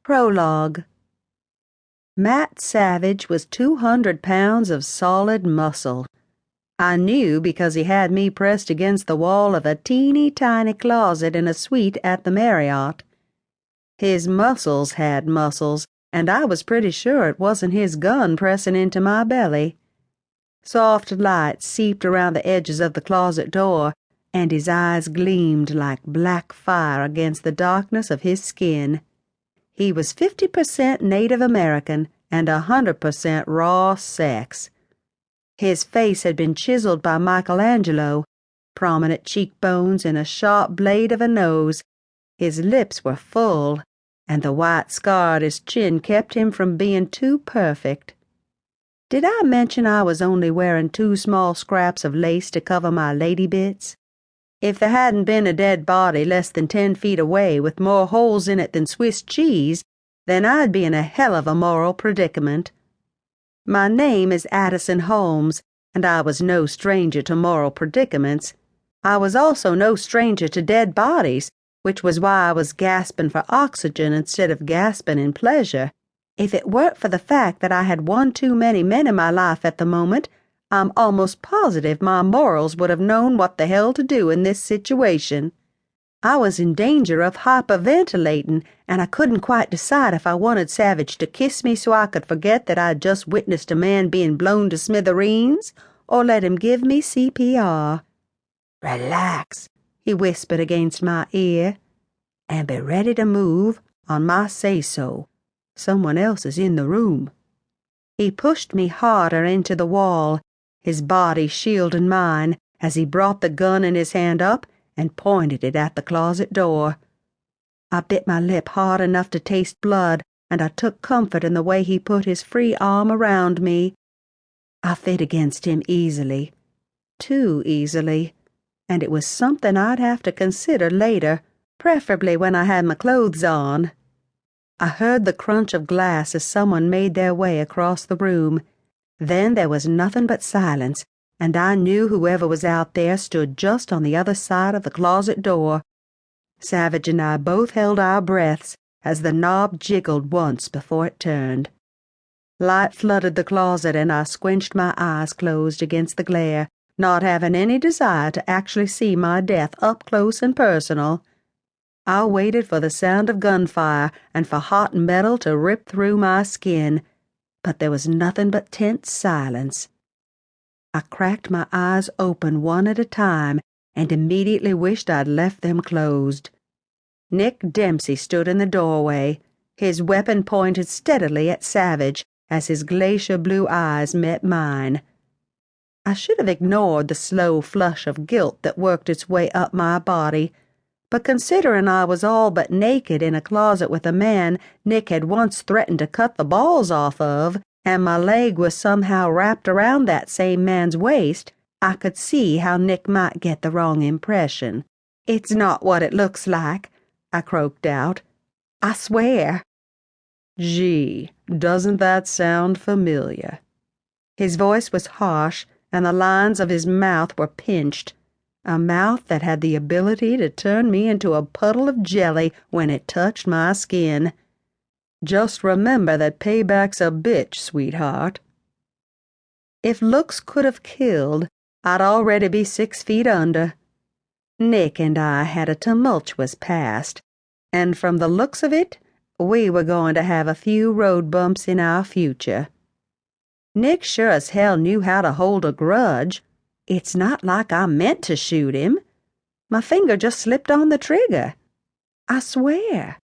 Prologue. Matt Savage was 200 pounds of solid muscle. I knew because he had me pressed against the wall of a teeny-tiny closet in a suite at the Marriott. His muscles had muscles, and I was pretty sure it wasn't his gun pressing into my belly. Soft light seeped around the edges of the closet door, and his eyes gleamed like black fire against the darkness of his skin. He was 50% Native American and 100% raw sex. His face had been chiseled by Michelangelo, prominent cheekbones and a sharp blade of a nose. His lips were full, and the white scar at his chin kept him from being too perfect. Did I mention I was only wearing 2 small scraps of lace to cover my lady bits? If there hadn't been a dead body less than 10 feet away with more holes in it than Swiss cheese, then I'd be in a hell of a moral predicament. My name is Addison Holmes, and I was no stranger to moral predicaments. I was also no stranger to dead bodies, which was why I was gasping for oxygen instead of gasping in pleasure. If it weren't for the fact that I had one too many men in my life at the moment, I'm almost positive my morals would have known what the hell to do in this situation. I was in danger of hyperventilating, and I couldn't quite decide if I wanted Savage to kiss me so I could forget that I'd just witnessed a man being blown to smithereens, or let him give me CPR. "Relax," he whispered against my ear, "and be ready to move on my say-so. Someone else is in the room." He pushed me harder into the wall, his body shielding mine, as he brought the gun in his hand up and pointed it at the closet door. I bit my lip hard enough to taste blood, and I took comfort in the way he put his free arm around me. I fit against him easily, too easily, and it was something I'd have to consider later, preferably when I had my clothes on. I heard the crunch of glass as someone made their way across the room. Then there was nothing but silence, and I knew whoever was out there stood just on the other side of the closet door. Savage and I both held our breaths as the knob jiggled once before it turned. Light flooded the closet, and I squinched my eyes closed against the glare, not having any desire to actually see my death up close and personal. I waited for the sound of gunfire and for hot metal to rip through my skin, but there was nothing but tense silence. I cracked my eyes open one at a time and immediately wished I'd left them closed. Nick Dempsey stood in the doorway, his weapon pointed steadily at Savage as his glacier blue eyes met mine. I should have ignored the slow flush of guilt that worked its way up my body, but considering I was all but naked in a closet with a man Nick had once threatened to cut the balls off of, and my leg was somehow wrapped around that same man's waist, I could see how Nick might get the wrong impression. "It's not what it looks like," I croaked out. "I swear." "Gee, doesn't that sound familiar?" His voice was harsh, and the lines of his mouth were pinched. A mouth that had the ability to turn me into a puddle of jelly when it touched my skin. "Just remember that payback's a bitch, sweetheart." If looks could have killed, I'd already be 6 feet under. Nick and I had a tumultuous past, and from the looks of it, we were going to have a few road bumps in our future. Nick sure as hell knew how to hold a grudge. It's not like I meant to shoot him. My finger just slipped on the trigger. I swear.